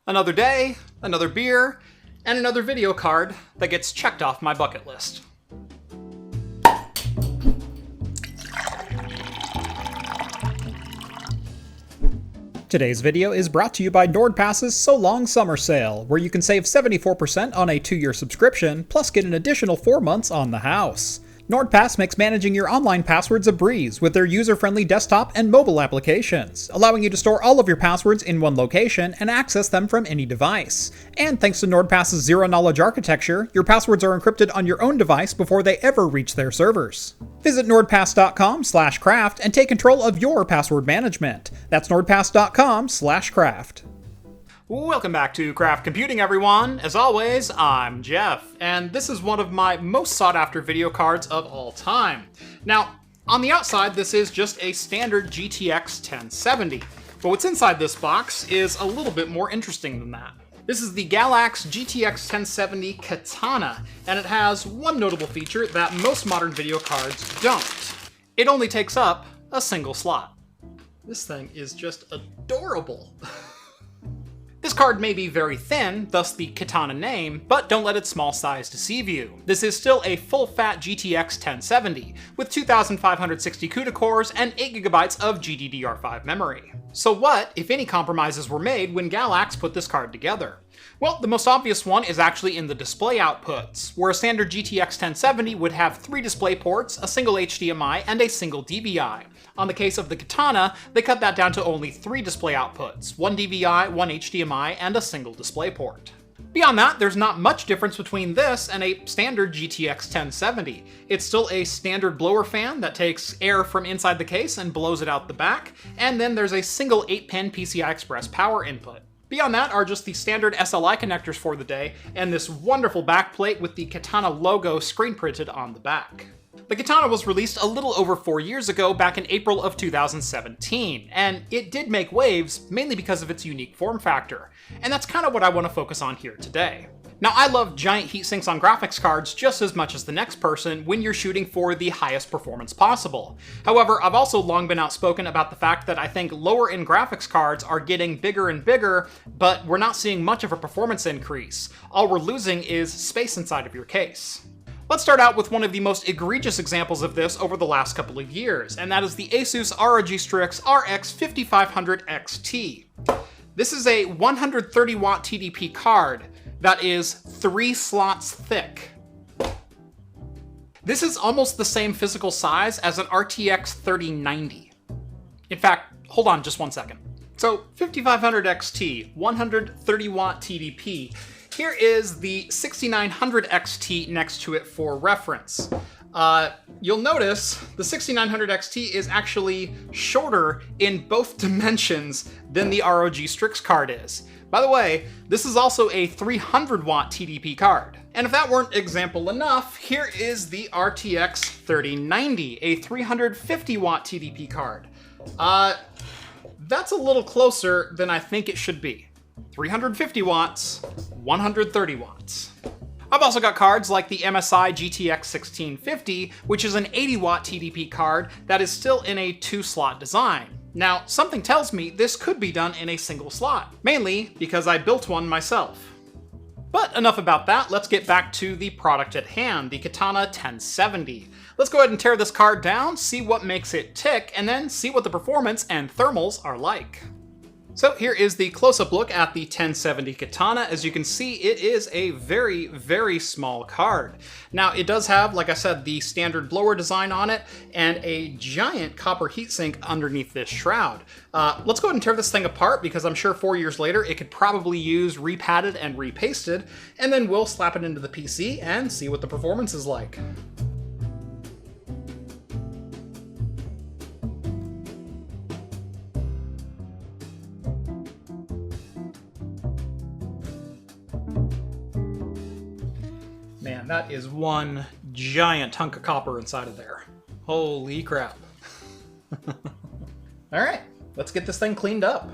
Another day, another beer, and another video card that gets checked off my bucket list. Today's video is brought to you by NordPass's So Long Summer Sale, where you can save 74% on a 2-year subscription, plus get an additional 4 months on the house. NordPass makes managing your online passwords a breeze with their user-friendly desktop and mobile applications, allowing you to store all of your passwords in one location and access them from any device. And thanks to NordPass's zero-knowledge architecture, your passwords are encrypted on your own device before they ever reach their servers. Visit nordpass.com/craft and take control of your password management. That's nordpass.com/craft. Welcome back to Craft Computing, everyone. As always, I'm Jeff, and this is one of my most sought-after video cards of all time. Now, on the outside, this is just a standard GTX 1070, but what's inside this box is a little bit more interesting than that. This is the Galax GTX 1070 KATANA, and it has one notable feature that most modern video cards don't. It only takes up a single slot. This thing is just adorable. This card may be very thin, thus the KATANA name, but don't let its small size deceive you. This is still a full-fat GTX 1070, with 2,560 CUDA cores and 8GB of GDDR5 memory. So what, if any, compromises were made when Galax put this card together? Well, the most obvious one is actually in the display outputs, where a standard GTX 1070 would have 3 display ports, a single HDMI, and a single DVI. On the case of the KATANA, they cut that down to only 3 display outputs, 1 DVI, 1 HDMI, and a single display port. Beyond that, there's not much difference between this and a standard GTX 1070. It's still a standard blower fan that takes air from inside the case and blows it out the back, and then there's a single 8-pin PCI Express power input. Beyond that are just the standard SLI connectors for the day, and this wonderful backplate with the KATANA logo screen printed on the back. The KATANA was released a little over 4 years ago, back in April of 2017, and it did make waves mainly because of its unique form factor, and that's kind of what I want to focus on here today. Now, I love giant heatsinks on graphics cards just as much as the next person when you're shooting for the highest performance possible. However, I've also long been outspoken about the fact that I think lower-end graphics cards are getting bigger and bigger, but we're not seeing much of a performance increase. All we're losing is space inside of your case. Let's start out with one of the most egregious examples of this over the last couple of years, and that is the Asus ROG Strix RX 5500 XT. This is a 130-watt TDP card that is 3 slots thick. This is almost the same physical size as an RTX 3090. In fact, hold on just one second. So 5500 XT, 130-watt TDP. Here is the 6900 XT next to it for reference. You'll notice the 6900 XT is actually shorter in both dimensions than the ROG Strix card is. By the way, this is also a 300-watt TDP card. And if that weren't example enough, here is the RTX 3090, a 350-watt TDP card. That's a little closer than I think it should be. 350 watts, 130 watts. I've also got cards like the MSI GTX 1650, which is an 80-watt TDP card that is still in a 2-slot design. Now, something tells me this could be done in a single slot, mainly because I built one myself. But enough about that, let's get back to the product at hand, the KATANA 1070. Let's go ahead and tear this card down, see what makes it tick, and then see what the performance and thermals are like. So here is the close-up look at the 1070 KATANA. As you can see, it is a very, very small card. Now, it does have, like I said, the standard blower design on it and a giant copper heatsink underneath this shroud. Let's go ahead and tear this thing apart because I'm sure 4 years later it could probably use repadded and repasted, and then we'll slap it into the PC and see what the performance is like. Man, that is one giant hunk of copper inside of there. Holy crap. All right, let's get this thing cleaned up.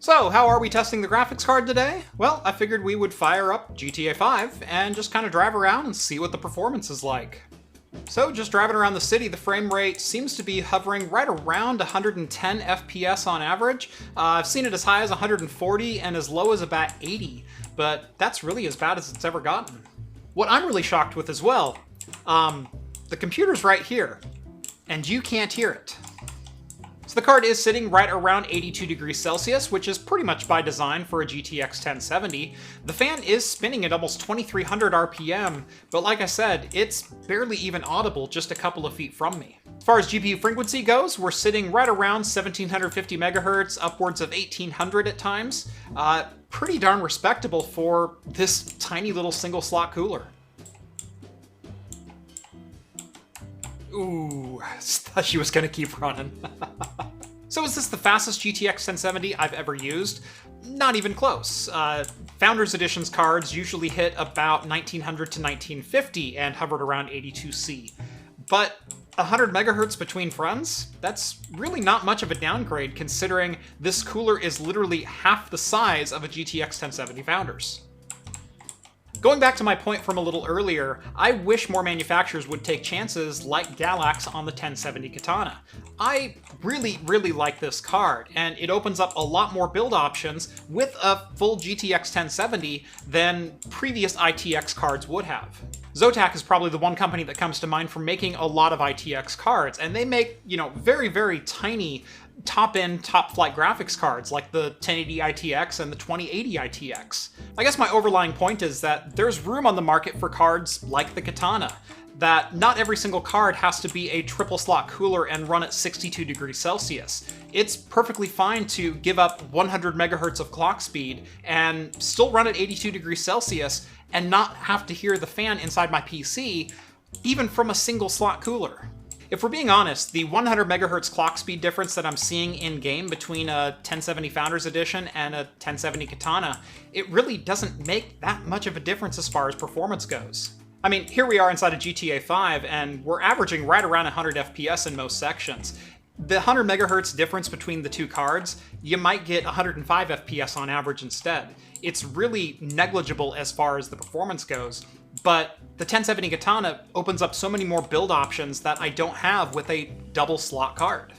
So, how are we testing the graphics card today? Well, I figured we would fire up GTA 5 and just kind of drive around and see what the performance is like. So, just driving around the city, the frame rate seems to be hovering right around 110 FPS on average. I've seen it as high as 140 and as low as about 80, but that's really as bad as it's ever gotten. What I'm really shocked with as well, the computer's right here, and you can't hear it. So the card is sitting right around 82 degrees Celsius, which is pretty much by design for a GTX 1070. The fan is spinning at almost 2300 RPM, but like I said, it's barely even audible just a couple of feet from me. As far as GPU frequency goes, we're sitting right around 1750 megahertz, upwards of 1800 at times. Pretty darn respectable for this tiny little single slot cooler. Ooh, I thought she was gonna keep running. So is this the fastest GTX 1070 I've ever used? Not even close. Founders Edition's cards usually hit about 1900 to 1950 and hovered around 82C. But 100 megahertz between friends? That's really not much of a downgrade considering this cooler is literally half the size of a GTX 1070 Founders. Going back to my point from a little earlier, I wish more manufacturers would take chances like Galax on the 1070 Katana. I really like this card, and it opens up a lot more build options with a full GTX 1070 than previous ITX cards would have. Zotac is probably the one company that comes to mind for making a lot of ITX cards, and they make, very tiny top-end, top-flight graphics cards like the 1080 ITX and the 2080 ITX. I guess my overlying point is that there's room on the market for cards like the Katana, that not every single card has to be a triple slot cooler and run at 62 degrees Celsius. It's perfectly fine to give up 100 megahertz of clock speed and still run at 82 degrees Celsius and not have to hear the fan inside my PC, even from a single slot cooler. If we're being honest, the 100 megahertz clock speed difference that I'm seeing in-game between a 1070 Founders Edition and a 1070 Katana, it really doesn't make that much of a difference as far as performance goes. I mean, here we are inside a GTA 5, and we're averaging right around 100 FPS in most sections. The 100 megahertz difference between the two cards, you might get 105 FPS on average instead. It's really negligible as far as the performance goes, but the 1070 Katana opens up so many more build options that I don't have with a double slot card.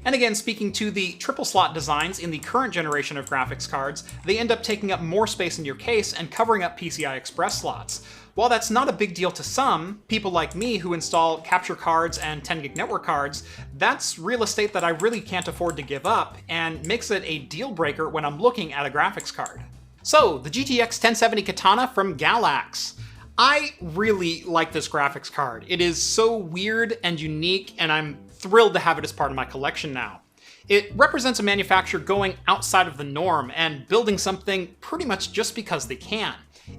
And again, speaking to the triple slot designs in the current generation of graphics cards, they end up taking up more space in your case and covering up PCI Express slots. While that's not a big deal to some, people like me who install capture cards and 10 gig network cards, that's real estate that I really can't afford to give up and makes it a deal breaker when I'm looking at a graphics card. So, the GTX 1070 Katana from Galax. I really like this graphics card. It is so weird and unique, and I'm thrilled to have it as part of my collection now. It represents a manufacturer going outside of the norm and building something pretty much just because they can.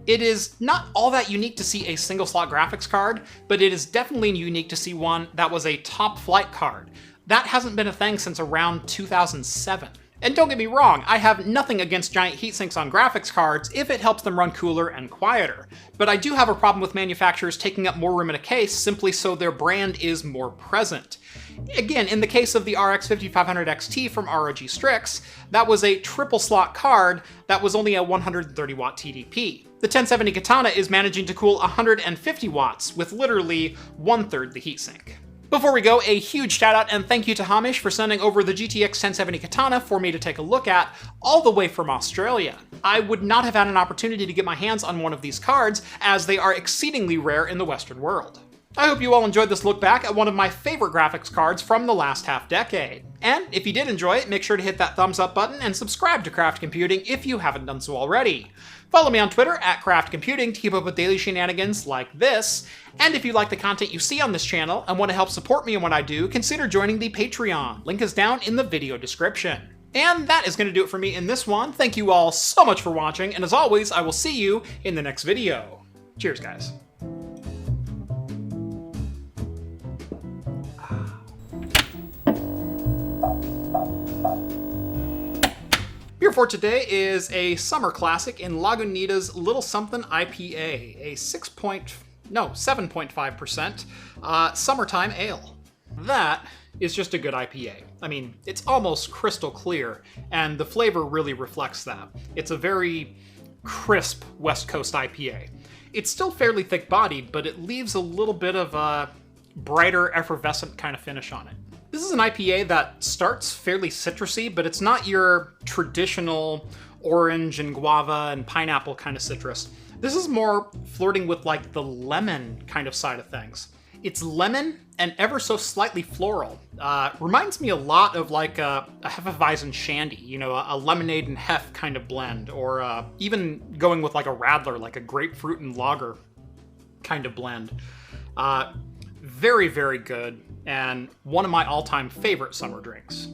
It is not all that unique to see a single slot graphics card, but it is definitely unique to see one that was a top flight card. That hasn't been a thing since around 2007. And don't get me wrong, I have nothing against giant heatsinks on graphics cards if it helps them run cooler and quieter, but I do have a problem with manufacturers taking up more room in a case simply so their brand is more present. Again, in the case of the RX 5500 XT from ROG Strix, that was a triple slot card that was only a 130 watt TDP. The 1070 Katana is managing to cool 150 watts with literally 1/3 the heatsink. Before we go, a huge shout out and thank you to Hamish for sending over the GTX 1070 Katana for me to take a look at, all the way from Australia. I would not have had an opportunity to get my hands on one of these cards, as they are exceedingly rare in the Western world. I hope you all enjoyed this look back at one of my favorite graphics cards from the last half decade. And if you did enjoy it, make sure to hit that thumbs up button and subscribe to Craft Computing if you haven't done so already. Follow me on Twitter at Craft Computing to keep up with daily shenanigans like this. And if you like the content you see on this channel and want to help support me in what I do, consider joining the Patreon. Link is down in the video description. And that is going to do it for me in this one. Thank you all so much for watching, and as always, I will see you in the next video. Cheers, guys. Beer for today is a summer classic in Lagunitas Little Sumpthin IPA, a 7.5% summertime ale. That is just a good IPA. I mean, it's almost crystal clear, and the flavor really reflects that. It's a very crisp West Coast IPA. It's still fairly thick-bodied, but it leaves a little bit of a brighter, effervescent kind of finish on it. This is an IPA that starts fairly citrusy, but it's not your traditional orange and guava and pineapple kind of citrus. This is more flirting with like the lemon kind of side of things. It's lemon and ever so slightly floral. Reminds me a lot of like a Hefeweizen Shandy, you know, a lemonade and hef kind of blend, or even going with like a Radler, like a grapefruit and lager kind of blend. Very, very good, and one of my all-time favorite summer drinks.